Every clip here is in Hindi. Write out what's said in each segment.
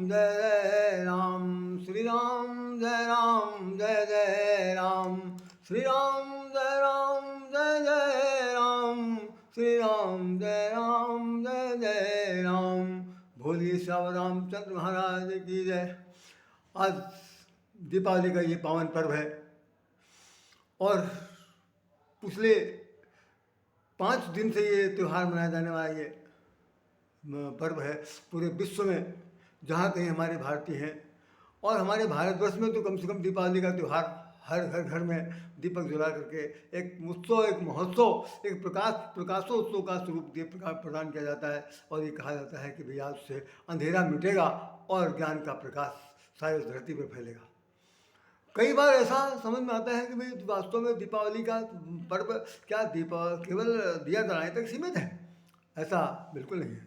जय जय राम, श्री राम जय राम, जय जय राम, श्री राम जय राम, जय जय राम, श्री राम जय राम, जय जय राम। बोलिए श्याम रामचंद्र महाराज की जय। आज दीपावली का ये पावन पर्व है और पिछले 5 दिन से ये त्यौहार मनाया जाने वाला ये पर्व है। पूरे विश्व में जहाँ कहीं हमारे भारतीय हैं और हमारे भारतवर्ष में तो कम से कम दीपावली का त्यौहार हर घर में दीपक जला करके एक उत्सव, एक महोत्सव, एक प्रकाशोत्सव का स्वरूप दीप प्रदान किया जाता है। और ये कहा जाता है कि भैया उससे अंधेरा मिटेगा और ज्ञान का प्रकाश सारी धरती पर फैलेगा। कई बार ऐसा समझ में आता है कि भाई वास्तव में दीपावली का पर्व क्या केवल दिया जलाने तक सीमित है? ऐसा बिल्कुल नहीं है।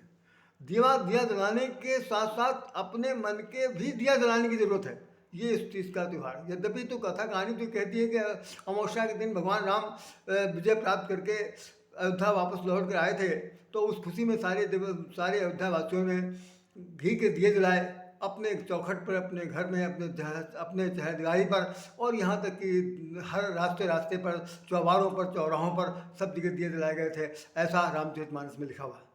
दिया जलाने के साथ साथ अपने मन के भी दिया जलाने की जरूरत है। ये इस चीज़ का त्यौहार, यद्यपि तो कथा कहानी तो कहती है कि अमावस्या के दिन भगवान राम विजय प्राप्त करके अयोध्या वापस लौट कर आए थे, तो उस खुशी में सारे अयोध्या वासियों ने घी के दिए जलाए अपने चौखट पर, अपने घर में, अपने चहरदीवारी पर, और यहाँ तक कि हर रास्ते पर, चौबारों पर, चौराहों पर सब जगह दिए जलाए गए थे। ऐसा रामचरितमानस में लिखा हुआ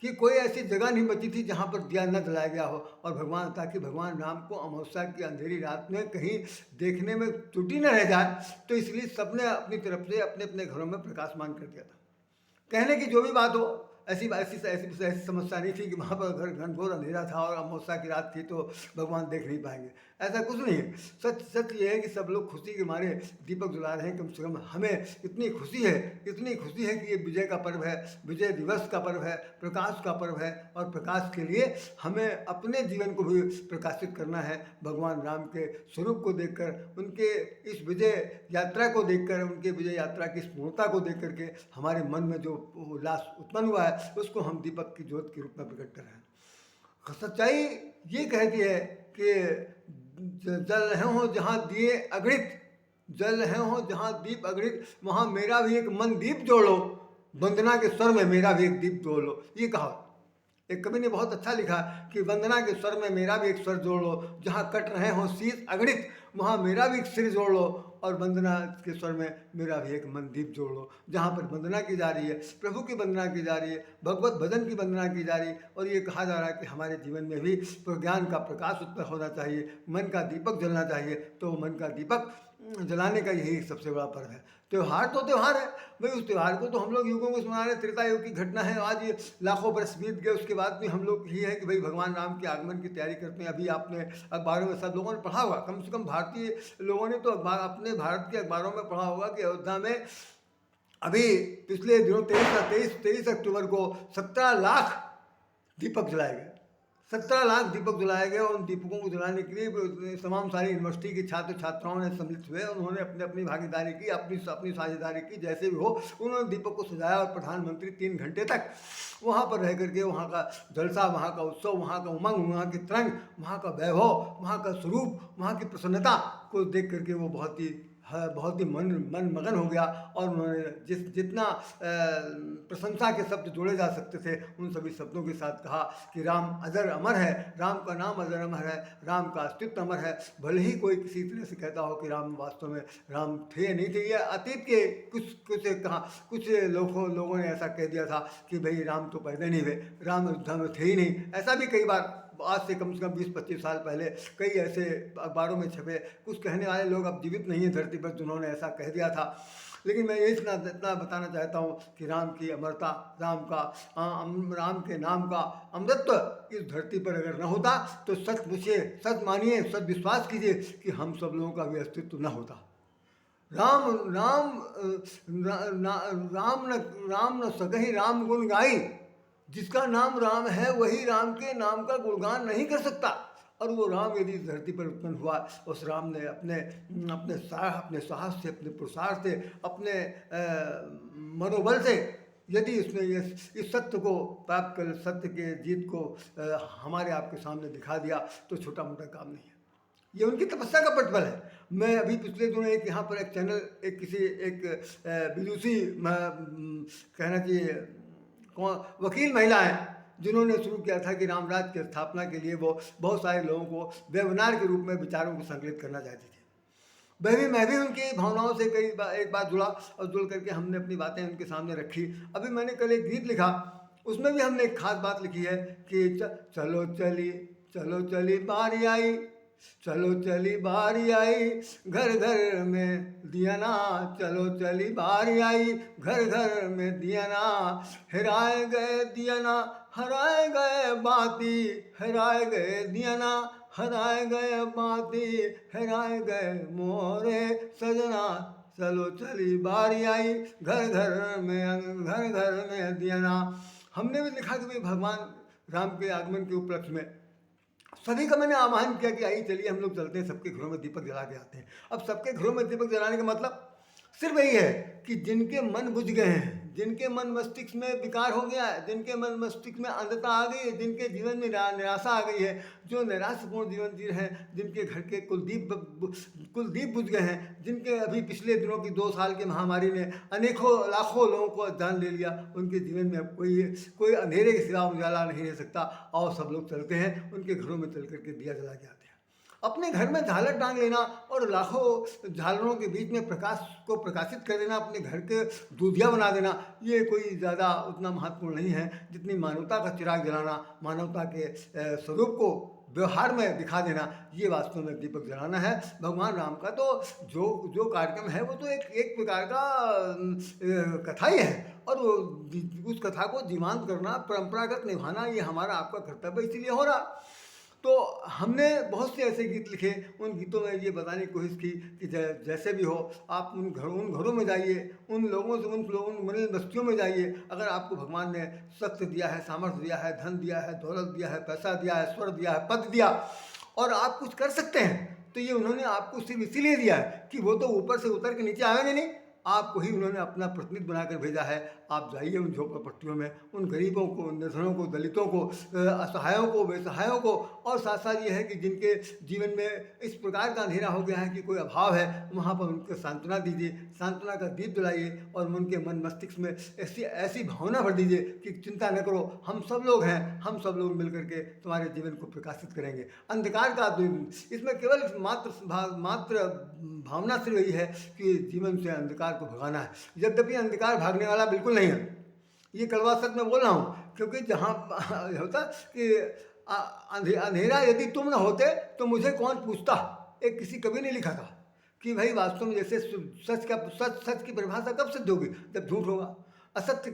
कि कोई ऐसी जगह नहीं बची थी जहाँ पर दिया न जलाया गया हो। और ताकि भगवान राम को अमावस्या की अंधेरी रात में कहीं देखने में त्रुटि न रह जाए, तो इसलिए सबने अपनी तरफ से अपने अपने घरों में प्रकाशमान कर दिया था। कहने की जो भी बात हो, ऐसी समस्या नहीं थी कि वहाँ पर घर घनघोर अंधेरा था और अमावस्या की रात थी तो भगवान देख नहीं पाएंगे, ऐसा कुछ नहीं है। सच ये है कि सब लोग खुशी के मारे दीपक जला रहे हैं। कम से कम हमें इतनी खुशी है कि ये विजय का पर्व है, विजय दिवस का पर्व है, प्रकाश का पर्व है। और प्रकाश के लिए हमें अपने जीवन को भी प्रकाशित करना है। भगवान राम के स्वरूप को देखकर, उनके इस विजय यात्रा को देखकर, उनके विजय यात्रा की स्पूर्णता को देख करके हमारे मन में जो उल्लास उत्पन्न हुआ है उसको हम दीपक की ज्योत के रूप में प्रकट कर रहे हैं। सच्चाई ये कहती है कि जल रहे हो जहाँ दिए अगणित, जल रहे हो जहाँ दीप अगणित, वहाँ मेरा भी एक मन दीप जोड़ लो, वंदना के स्वर में मेरा भी एक दीप जोड़ लो। ये कहा एक कवि ने बहुत अच्छा लिखा कि वंदना के स्वर में मेरा भी एक स्वर जोड़ लो, जहाँ कट रहे हो शीश अगणित वहाँ मेरा भी एक सिर जोड़ लो, और वंदना के स्वर में मेरा भी एक मन दीप जोड़ लो। जहाँ पर वंदना की जा रही है, प्रभु की वंदना की जा रही है, भगवत भजन की वंदना की जा रही है। और ये कहा जा रहा है कि हमारे जीवन में भी ज्ञान का प्रकाश उत्पन्न होना चाहिए, मन का दीपक जलना चाहिए। तो मन का दीपक जलाने का यही सबसे बड़ा पर्व है। त्यौहार तो त्यौहार है भाई, उस त्यौहार को तो हम लोग युगों को मना रहे। त्रेता युग की घटना है, आज ये लाखों बरस बीत गए, उसके बाद भी हम लोग ये है कि भाई भगवान राम के आगमन की तैयारी करते हैं। अभी आपने अखबारों में सब लोगों ने पढ़ा होगा, कम से कम भारतीय लोगों ने तो अपने भारत के अखबारों में पढ़ा होगा कि अयोध्या में अभी पिछले दिनों 23 अक्टूबर को 17 लाख दीपक जलाए गए। 17 लाख दीपक जलाए गए। और उन दीपकों को जलाने के लिए तमाम सारी यूनिवर्सिटी के छात्र छात्राओं ने सम्मिलित हुए। उन्होंने अपनी अपनी भागीदारी की, अपनी साझेदारी की, जैसे भी हो उन्होंने दीपक को सजाया। और प्रधानमंत्री 3 घंटे तक वहाँ पर रह करके वहाँ का जलसा, वहाँ का उत्सव, वहाँ का उमंग, वहाँ की तरंग, वहाँ का वैभव, वहाँ का स्वरूप, वहाँ की प्रसन्नता को देख करके वो बहुत ही मन मगन हो गया। और उन्होंने जितना प्रशंसा के शब्द जोड़े जा सकते थे उन सभी शब्दों के साथ कहा कि राम अजर अमर है, राम का नाम अजर अमर है, राम का अस्तित्व अमर है। भले ही कोई किसी तरह से कहता हो कि राम वास्तव में राम थे नहीं थे, या अतीत के कुछ लोगों ने ऐसा कह दिया था कि भाई राम तो पैदा नहीं हुए, राम अयोध्या में थे ही नहीं। ऐसा भी कई बार आज से कम 20-25 साल पहले कई ऐसे अखबारों में छपे। कुछ कहने वाले लोग अब जीवित नहीं हैं धरती पर जिन्होंने ऐसा कह दिया था। लेकिन मैं इतना बताना चाहता हूँ कि राम की अमरता, राम के नाम का अमृतत्व इस धरती पर अगर न होता तो सच मानिए, सच विश्वास कीजिए कि हम सब लोगों का भी अस्तित्व न होता। राम न सकहि राम गुण गाई, जिसका नाम राम है वही राम के नाम का गुणगान नहीं कर सकता। और वो राम यदि धरती पर उत्पन्न हुआ, उस राम ने अपने साहस से, अपने पुरुषार्थ से, अपने मनोबल से यदि उसने इस सत्य को प्राप्त कर, सत्य के जीत को हमारे आपके सामने दिखा दिया, तो छोटा मोटा काम नहीं है। ये उनकी तपस्या का प्रतिफल है। मैं अभी पिछले दिनों एक यहाँ पर एक चैनल, एक विदुषी कहना चाहिए वकील महिला है, जिन्होंने शुरू किया था कि रामराज की स्थापना के लिए वो बहुत सारे लोगों को वेबिनार के रूप में विचारों को संकलित करना चाहती थी। मैं भी उनकी भावनाओं से एक बार जुड़ा और जुड़ करके हमने अपनी बातें उनके सामने रखी। अभी मैंने कल एक गीत लिखा, उसमें भी हमने एक खास बात लिखी है कि चलो चली बारी आई, चलो चली बारी आई, घर घर में दिया ना, चलो चली बारी आई, घर घर में दिया ना, हेराए गए दिया ना, हराए गए बाती, हेराए गए दिया ना, हराए गए बाती, हेराए गए मोरे सजना, चलो चली बारी आई, घर घर में दिया ना। हमने भी लिखा कि भाई भगवान राम के आगमन के उपलक्ष्य में सभी का मैंने आह्वान किया कि आइए चलिए हम लोग चलते हैं, सबके घरों में दीपक जला के आते हैं। अब सबके घरों में दीपक जलाने का मतलब सिर्फ यही है कि जिनके मन बुझ गए हैं, जिनके मन मस्तिष्क में विकार हो गया है, जिनके मन मस्तिष्क में अंधता आ गई है, जिनके जीवन में निराशा आ गई है, जो निराशापूर्ण जीवन जी रहे हैं, जिनके घर के कुलदीप बुझ गए हैं, जिनके अभी पिछले दिनों की 2 साल की महामारी ने अनेकों लाखों लोगों को जान ले लिया, उनके जीवन में अब कोई अंधेरे के सिवा उजाला नहीं रह सकता। और सब लोग चलते हैं उनके घरों में चल करके दिया जला के आते हैं। अपने घर में झालर टांग लेना और लाखों झालरों के बीच में प्रकाश को प्रकाशित कर देना, अपने घर के दूधिया बना देना, ये कोई ज़्यादा उतना महत्वपूर्ण नहीं है जितनी मानवता का चिराग जलाना, मानवता के स्वरूप को व्यवहार में दिखा देना, ये वास्तव में दीपक जलाना है भगवान राम का। तो जो कार्यक्रम है वो तो एक प्रकार का कथा ही है, और उस कथा को जीवंत करना, परंपरागत निभाना, ये हमारा आपका कर्तव्य इसीलिए हो रहा। तो हमने बहुत से ऐसे गीत लिखे, उन गीतों में ये बताने की कोशिश की कि जैसे भी हो आप उन घरों में जाइए, उन लोगों से उन मलिन बस्तियों में जाइए। अगर आपको भगवान ने शक्ति दिया है, सामर्थ्य दिया है, धन दिया है, दौलत दिया है, पैसा दिया है, स्वर दिया है, पद दिया, और आप कुछ कर सकते हैं, तो ये उन्होंने आपको सिर्फ इसीलिए दिया है कि वो तो ऊपर से उतर के नीचे आएंगे नहीं, आपको ही उन्होंने अपना प्रतिनिधि बनाकर भेजा है। आप जाइए उन झोपड़पट्टियों में, उन गरीबों को, निर्धनों को, दलितों को, असहायों को, बेसहायों को, और साथ साथ ये है कि जिनके जीवन में इस प्रकार का अंधेरा हो गया है कि कोई अभाव है, वहाँ पर उनको सांत्वना दीजिए, सांत्वना का दीप जलाइए, और उनके मन मस्तिष्क में ऐसी भावना भर दीजिए कि चिंता न करो, हम सब लोग हैं, हम सब लोग मिल करके तुम्हारे जीवन को प्रकाशित करेंगे। अंधकार का इसमें केवल मात्र भावना से यही है कि जीवन से अंधकार को भगाना है, यद्यपि अंधकार भागने वाला बिल्कुल नहीं है। ये कड़वा सच मैं बोल रहा हूँ, क्योंकि जहाँ होता कि अंधेरा यदि तुम न होते तो मुझे कौन पूछता, एक किसी कवि ने लिखा था कि भाई वास्तव में जैसे सच की परिभाषा कब सिद्ध होगी, जब झूठ होगा। असत्य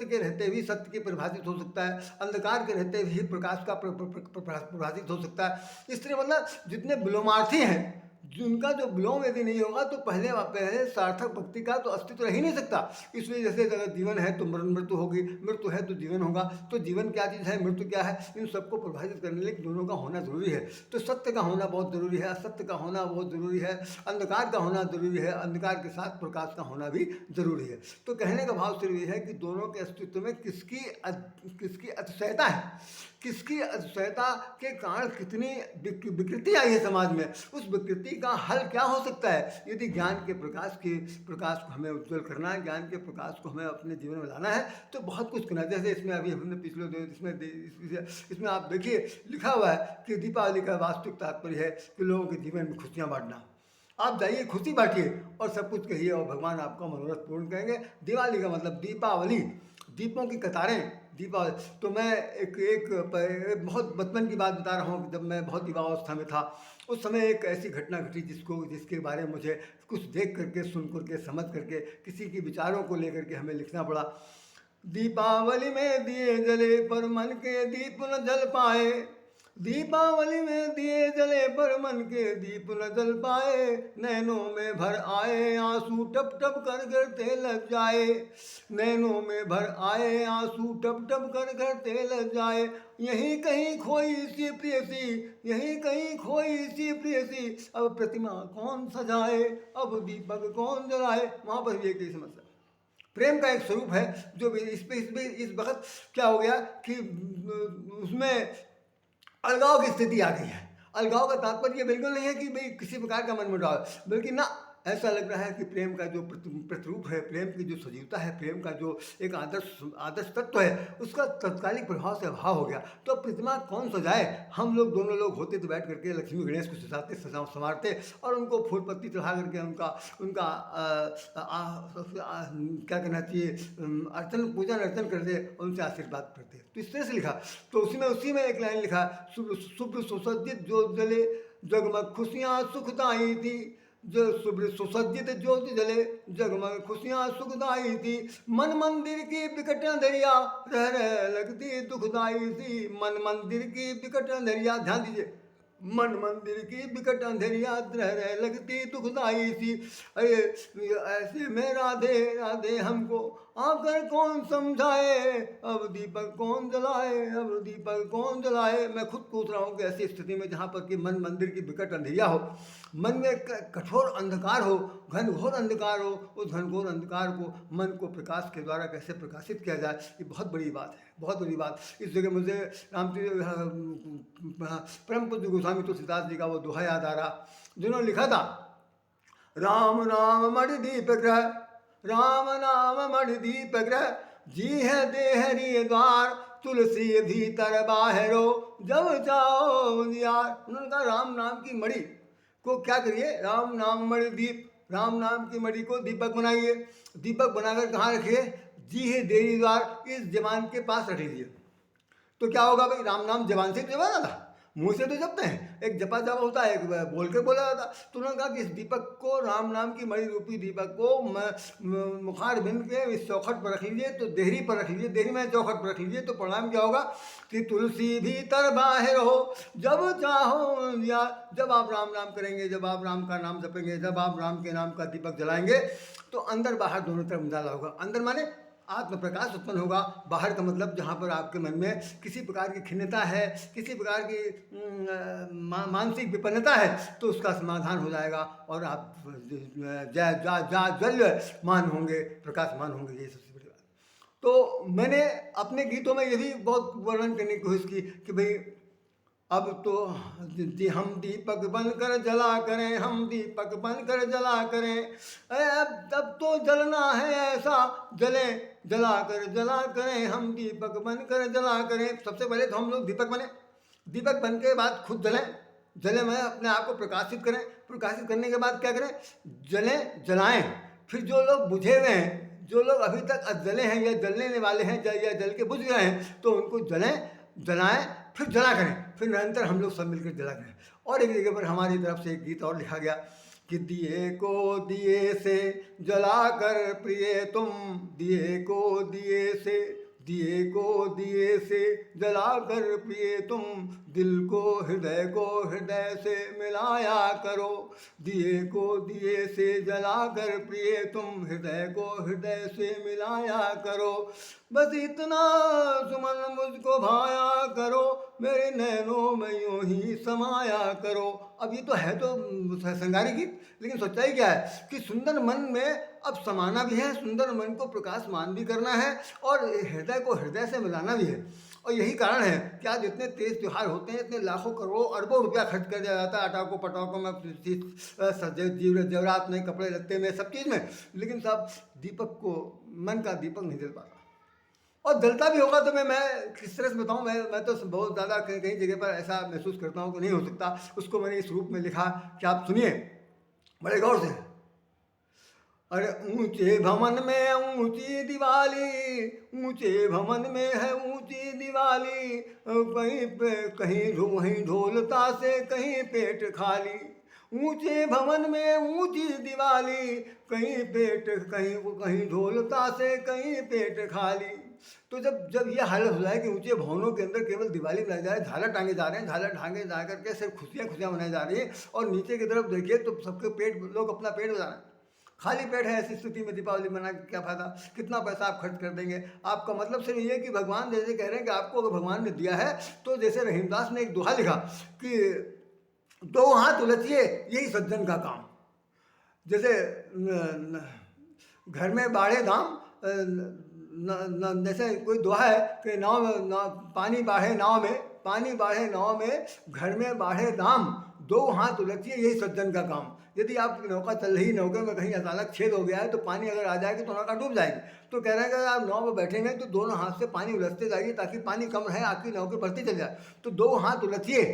के रहते भी सत्य की परिभाषित हो सकता है, अंधकार के रहते भी प्रकाश का परिभाषित हो सकता है। इस तरह मतलब जितने विलोमार्थी हैं, जिनका जो विलोम यदि नहीं होगा तो पहले सार्थक भक्ति का तो अस्तित्व रह ही नहीं सकता। इसलिए जैसे अगर जीवन है तो मृत्यु होगी, मृत्यु है तो जीवन होगा, तो जीवन क्या चीज़ है, मृत्यु क्या है, इन सबको प्रभावित करने के लिए दोनों का होना जरूरी है। तो सत्य का होना बहुत जरूरी है, असत्य का होना बहुत जरूरी है, अंधकार का होना जरूरी है, अंधकार के साथ प्रकाश का होना भी जरूरी है। तो कहने का भाव सिर्फ ये है कि दोनों के अस्तित्व में किसकी अतिशयता है, किसकी अतिशयता के कारण कितनी विकृति आई है समाज में, उस विकृति का हल क्या हो सकता है। यदि ज्ञान के प्रकाश को हमें उज्जवल करना है, ज्ञान के प्रकाश को हमें अपने जीवन में लाना है, तो बहुत कुछ करना है। जैसे इसमें अभी हमने पिछले इसमें आप देखिए लिखा हुआ है कि दीपावली का वास्तविक तात्पर्य है कि लोगों के जीवन में खुशियाँ बांटना। आप जाइए, खुशी बांटिए और सब कुछ कहिए, और भगवान आपका मनोरथ पूर्ण करेंगे। दिवाली का मतलब दीपावली, दीपों की कतारें, दीपावली। तो मैं एक बहुत बचपन की बात बता रहा हूँ, जब मैं बहुत युवावस्था में था, उस समय एक ऐसी घटना घटी जिसके बारे में मुझे कुछ देख करके, सुन करके, समझ करके, किसी के विचारों को लेकर के हमें लिखना पड़ा। दीपावली में दिए जले पर मन के दीप न जल पाए, दीपावली में दिए जले पर मन के दीप न जल पाए, नैनों में भर आए आंसू टप टप कर गिरते लग जाए, नैनों में भर आए आंसू टप टप कर गिरते लग जाए, यहीं कहीं खोई सी प्रियसी, यहीं कहीं खोई सी प्रियसी, अब प्रतिमा कौन सजाए, अब दीपक कौन जलाए। वहाँ पर भी एक ही समस्या, प्रेम का एक स्वरूप है जो इस वक्त क्या हो गया कि उसमें अलगाव की स्थिति आ गई है। अलगाव का तात्पर्य बिल्कुल नहीं है कि भाई किसी प्रकार का मनमुटाव, बल्कि ना ऐसा लग रहा है कि प्रेम का जो प्रतिरूप है, प्रेम की जो सजीवता है, प्रेम का जो एक आदर्श तत्व है, उसका तत्कालिक प्रभाव से अभाव हो गया। तो अब प्रतिमा कौन सजाए? हम लोग दोनों लोग होते तो बैठ करके लक्ष्मी गणेश को सजाते संवारते और उनको फूल पत्ती चढ़ा करके उनका उनका क्या कहना चाहिए, अर्चन पूजन अर्चन करते, उनसे आशीर्वाद करते। तो इस तरह से लिखा। तो उसी में एक लाइन लिखा, शुभ्र सुसज्जित ज्योत जले जगमग खुशियाँ सुखदाई थी, जो शुभ्र सुसज्जित ज्योत जले जगमग खुशियाँ सुखदाई थी, मन मंदिर की बिकट अंधेरिया रह रह लगती दुखदाई थी, मन मंदिर की बिकट अंधेरिया, ध्यान दीजिए, मन मंदिर की बिकट अंधेरिया रह लगती दुखदाई थी, अरे ऐसे में राधे राधे हमको आकर कौन समझाए, अब दीपक कौन जलाए, अब दीपक कौन जलाए। मैं खुद पूछ रहा हूँ कि ऐसी स्थिति में जहाँ पर कि मन मंदिर की बिकट अंधेरिया हो, मन में कठोर अंधकार हो, घनघोर अंधकार हो, उस घनघोर अंधकार को मन को प्रकाश के द्वारा कैसे प्रकाशित किया जाए, ये बहुत बड़ी बात है, बहुत बड़ी बात। इस जगह मुझे परम पूज्य गोस्वामी तुलसीदास जी का वो दोहा याद आ रहा, जिन्होंने लिखा था, राम नाम मणि दीप ग्रह, राम नाम मणि दीप ग्रह, जी है देहरी द्वार, तुलसी भीतर बाहरो, जब जाओ यार। उन्होंने कहा राम नाम की मणि को क्या करिए, राम नाम मणि दीप, राम नाम की मणि को दीपक बनाइए। दीपक बनाकर कहाँ रखिए? जी है देहरी द्वार, इस जवान के पास रख लीजिए। तो क्या होगा भाई, राम नाम जवान से जवान आता, मुँह से तो जपते हैं, एक जपा जप होता है, एक बोल के बोला जाता। तो उन्होंने कहा कि इस दीपक को, राम नाम की मणि रूपी दीपक को मुखार बिंद के इस चौखट पर रख लीजिए, तो देहरी पर रख लीजिए, देहरी में चौखट पर रख लीजिए। तो परिणाम क्या होगा कि तुलसी भीतर बाहर हो, जब चाहो या, जब आप राम नाम करेंगे, जब आप राम का नाम जपेंगे, जब आप राम के नाम का दीपक जलाएंगे, तो अंदर बाहर दोनों तरफ उजाला होगा। अंदर माने आत्म प्रकाश उत्पन्न होगा, बाहर का मतलब जहाँ पर आपके मन में किसी प्रकार की खिन्नता है, किसी प्रकार की मानसिक विपन्नता है, तो उसका समाधान हो जाएगा और आप जल्यमान होंगे, प्रकाशमान होंगे। ये सबसे बड़ी बात। तो मैंने अपने गीतों में ये भी बहुत वर्णन करने की कोशिश की कि भाई अब तो हम दीपक बनकर जला करें, हम दीपक बनकर जला करें, अब तो जलना है ऐसा जले, जला करें, हम दीपक बनकर जला करें। सबसे पहले तो हम लोग दीपक बने, दीपक बन के बाद खुद जलें में अपने आप को प्रकाशित करें, प्रकाशित करने के बाद क्या करें, जलाएं। फिर जो लोग बुझे हुए हैं, जो लोग अभी तक अजले हैं या जलने वाले हैं या जल के बुझ गए हैं, तो उनको जलाएं, फिर जला करें, फिर निरंतर हम लोग सब मिलकर जला करें। और एक जगह पर हमारी तरफ से एक गीत और लिखा गया कि दिए को दिए से जला कर प्रिय तुम, दिए को दिए से, दिए को दिए से जला कर प्रिय तुम, दिल को हृदय से मिलाया करो, दिए को दिए से जला कर प्रिय तुम, हृदय को हृदय से मिलाया करो, बस इतना सुमन मुझको भाया करो, मेरे नैनों में यूं ही समाया करो। अब ये तो है तो संगारी गीत, लेकिन सच्चाई क्या है कि सुंदर मन में अब समाना भी है, सुंदर मन को प्रकाशमान भी करना है और हृदय को हृदय से मिलाना भी है। और यही कारण है कि आज इतने तेज त्यौहार होते हैं, इतने लाखों करोड़ों अरबों रुपया खर्च कर दिया जाता है अटाकों पटाकों में, जेवरात में, कपड़े लत्ते में, सब चीज़ में, लेकिन साहब दीपक को, मन का दीपक नहीं जल पाता। और जलता भी होगा तो मैं किस तरह से बताऊँ, मैं तो बहुत ज़्यादा कई जगह पर ऐसा महसूस करता हूँ कि नहीं हो सकता। उसको मैंने इस रूप में लिखा कि आप सुनिए बड़े गौर से। अरे ऊंचे भवन में ऊंची दिवाली, ऊंचे भवन में है ऊंची दिवाली, कहीं ढोलता से कहीं पेट खाली, ऊंचे भवन में ऊंची दिवाली, कहीं ढोलता से कहीं पेट खाली। तो जब ये हालत हो जाए कि ऊंचे भवनों के अंदर केवल दिवाली मनाई जा रही है, झालर टांगे जा रहे हैं, झालर टांगे जा करके सिर्फ खुशियाँ मनाई जा रही है, और नीचे की तरफ देखिए तो सबके पेट, लोग अपना पेट बजा रहे हैं, खाली पेट है। ऐसी स्थिति में दीपावली मना के क्या फ़ायदा, कितना पैसा आप खर्च कर देंगे। आपका मतलब सिर्फ ये है कि भगवान जैसे कह रहे हैं कि आपको अगर भगवान ने दिया है, तो जैसे रहीमदास ने एक दोहा लिखा कि दो हाथ उलझिए यही सज्जन का काम। जैसे घर में बाढ़े दाम, जैसे कोई दोहा है कि पानी बाढ़े नाव में, पानी बाढ़े नाव में, घर में बाढ़े दाम, दो हाथ उलटिए, यही सज्जन का काम। यदि आपकी नौका चल रही, नौके में कहीं अचानक छेद हो गया है तो पानी अगर आ जाएगी तो नौका डूब जाएगी। तो कह रहे हैं कि आप नाव में बैठेंगे तो दोनों हाथ से पानी उलटते जाइए ताकि पानी कम रहे, आपकी नौके बढ़ती चल जाए। तो दो हाथ उलटिए,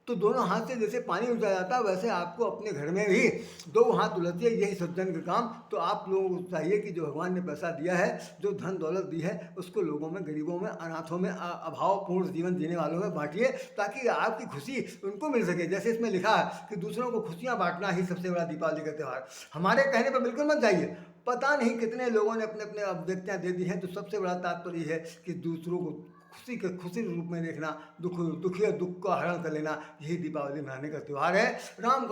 तो दोनों हाथ से जैसे पानी उलटा जाता है वैसे आपको अपने घर में भी दो हाथ उलटिए, यही सज्जन का काम। तो आप लोगों को चाहिए कि जो भगवान ने पैसा दिया है, जो धन दौलत दी है, उसको लोगों में, गरीबों में, अनाथों में, अभावपूर्ण जीवन जीने वालों में बांटिए ताकि आपकी खुशी उनको मिल सके। जैसे इसमें लिखा है कि दूसरों को खुशियाँ बांटना ही सबसे बड़ा दीपावली का त्यौहार। हमारे कहने पर बिल्कुल मत जाइए, पता नहीं कितने लोगों ने अपने अपने अभिव्यक्तियाँ दे दी हैं। तो सबसे बड़ा तात्पर्य है कि दूसरों को खुशी के खुशी रूप में देखना, दुखी दुख का हरण कर लेना, यही दीपावली मनाने का त्यौहार है। राम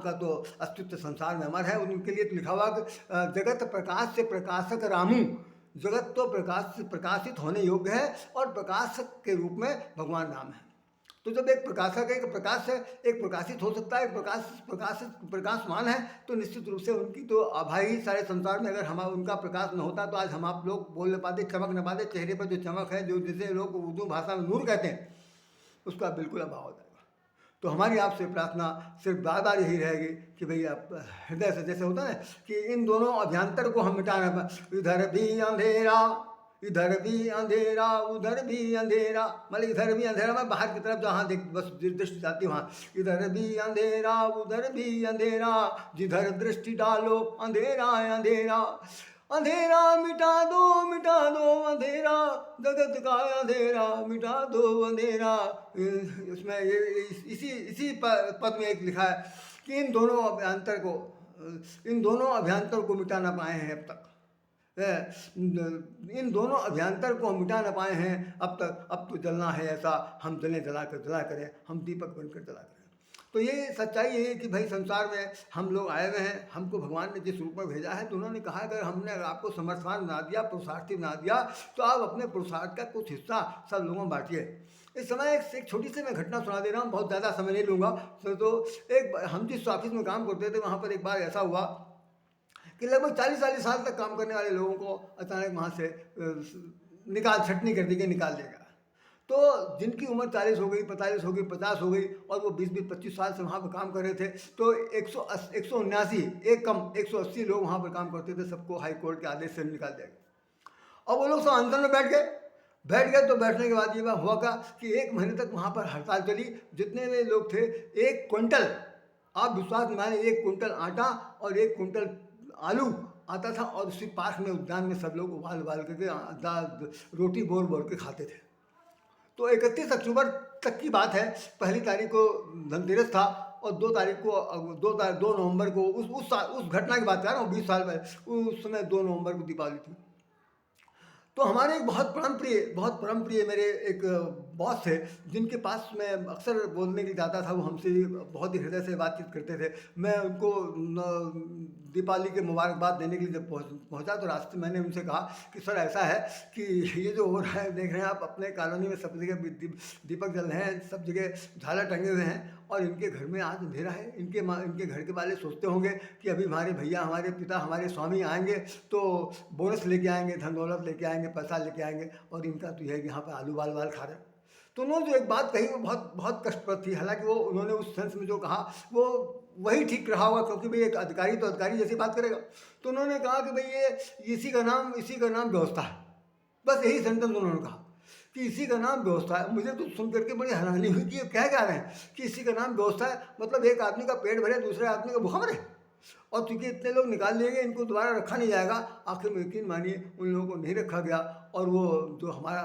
का तो अस्तित्व संसार में अमर है। उनके लिए तो लिखा हुआ कि जगत प्रकाश से प्रकाशक रामू, जगत तो प्रकाश से प्रकाशित होने योग्य है और प्रकाशक के रूप में भगवान राम है। तो जब एक प्रकाशक है, प्रकाश है, एक प्रकाशित हो सकता है, प्रकाशमान है, तो निश्चित रूप से उनकी तो आभाई ही सारे संसार में। अगर हमारा उनका प्रकाश न होता तो आज हम आप लोग बोल न पाते, चमक न पाते, चेहरे पर जो चमक है, जो जिसे लोग उर्दू भाषा में नूर कहते हैं, उसका बिल्कुल अभाव हो जाएगा। तो हमारी आपसे प्रार्थना सिर्फ बार बार यही रहेगी कि भाई आप हृदय से, जैसे होता है कि इन दोनों अभ्यंतर को हम मिटाना, इधर भी अंधेरा, इधर भी अंधेरा, उधर भी अंधेरा, मतलब इधर भी अंधेरा में बाहर की तरफ जहाँ देख बस दृष्टि जाती वहाँ, इधर भी अंधेरा, उधर भी अंधेरा, जिधर दृष्टि डालो अंधेरा अंधेरा, अंधेरा मिटा दो अंधेरा, जगत का अंधेरा मिटा दो अंधेरा। इसमें इसी पद में एक लिखा है कि इन दोनों अभ्यंतर को मिटा ना पाए हैं अब तक, इन दोनों अभ्यंतर को हम मिटा ना पाए हैं अब तक। अब तो जलना है ऐसा, हम जला करें, हम दीपक बनकर जला करें। तो ये सच्चाई ये है कि भाई संसार में हम लोग आए हुए हैं, हमको भगवान ने जिस रूप में भेजा है, तो उन्होंने कहा अगर हमने आपको समर्थवान बना दिया, पुरुषार्थी बना दिया, तो आप अपने पुरुषार्थ का कुछ हिस्सा सब लोगों में बांटिए। इस समय एक छोटी सी मैं घटना सुना दे रहा हूँ, बहुत ज़्यादा समय नहीं लूँगा। तो एक हम जिस ऑफिस में काम करते थे वहाँ पर एक बार ऐसा हुआ कि लगभग 40 साल तक काम करने वाले लोगों को अचानक वहाँ से छटनी कर दी गई, निकाल दिया गया। तो जिनकी उम्र 40 हो गई, 45 हो गई, 50 हो गई और वो 20-25 साल से वहाँ पर काम कर रहे थे, तो 179 एक कम 180 लोग वहाँ पर काम करते थे, सबको हाई कोर्ट के आदेश से निकाल दिया गया। और वो लोग सब अनशन में बैठ गए। तो बैठने के बाद ये बात हुआ कि 1 महीने तक वहाँ पर हड़ताल चली। जितने भी लोग थे, 1 क्विंटल, आप विश्वास नहीं माने, 1 क्विंटल आटा और 1 क्विंटल आलू आता था और उसी पार्क में, उद्यान में सब लोग उबाल करके रोटी बोर के खाते थे। तो 31 अक्टूबर तक की बात है। पहली तारीख को धनतेरस था और 2 तारीख को 2 नवंबर को उस घटना की बात कर रहा हूँ, 20 साल पहले, उस समय 2 नवंबर को दीपावली थी। तो हमारे एक बहुत परम प्रिय मेरे एक बॉस थे, जिनके पास मैं अक्सर बोलने के लिए जाता था। वो हमसे बहुत ही हृदय से बातचीत करते थे। मैं उनको दीपावली के मुबारकबाद देने के लिए जब पहुंचा तो रास्ते मैंने उनसे कहा कि सर ऐसा है कि ये जो हो रहा है, देख रहे हैं आप, अपने कॉलोनी में सब जगह दीपक जल रहे हैं, सब जगह झालर टंगे हुए हैं और इनके घर में आज अंधेरा है। इनके घर के वाले सोचते होंगे कि अभी हमारे भैया, हमारे पिता, हमारे स्वामी आएंगे तो बोनस लेके आएंगे, धन दौलत लेके आएंगे, पैसा लेके आएंगे, और इनका तो यह है कि यहाँ पर आलू बाल खा रहे हैं। तो उन्होंने जो एक बात कही वो बहुत कष्टप्रद थी। हालांकि वो उन्होंने उस सेंस में जो कहा वो वही ठीक रहा होगा, क्योंकि भाई एक अधिकारी तो अधिकारी जैसी बात करेगा। तो उन्होंने कहा कि भाई ये इसी का नाम व्यवस्था है। बस यही सेंटेंस उन्होंने कहा कि इसी का नाम व्यवस्था है। मुझे तो सुन करके बड़ी हैरानी हुई कि ये क्या रहे हैं कि इसी का नाम व्यवस्था है, मतलब एक आदमी का पेट भरे, दूसरे आदमी का भूखा मरे। और चूंकि इतने लोग निकाल लिए गए, इनको दोबारा रखा नहीं जाएगा। आखिर में यकीन मानिए उन लोगों को नहीं रखा गया और वो जो हमारा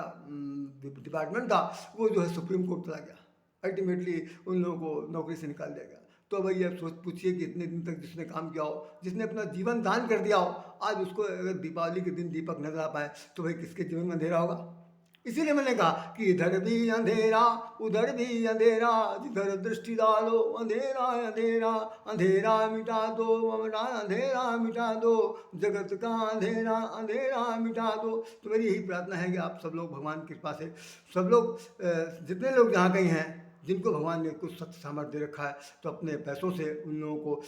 डिपार्टमेंट था वो जो है सुप्रीम कोर्ट चला गया। अल्टीमेटली उन लोगों को नौकरी से निकाल दिया गया। तो भाई अब पूछिए कि इतने दिन तक जिसने काम किया हो, जिसने अपना जीवन दान कर दिया हो, आज उसको अगर दीपावली के दिन दीपक नजर आ पाए तो भाई किसके जीवन में अंधेरा होगा। इसीलिए मैंने कहा कि इधर भी अंधेरा, उधर भी अंधेरा, जिधर दृष्टि डालो अंधेरा अंधेरा, अंधेरा मिटा दो, अंधेरा मिटा दो, जगत का अंधेरा अंधेरा मिटा दो। तो मेरी यही प्रार्थना है कि आप सब लोग भगवान की कृपा से, सब लोग जितने लोग जहाँ कहीं हैं, जिनको भगवान ने कुछ सत्य सामर्थ्य दे रखा है, तो अपने पैसों से उन लोगों को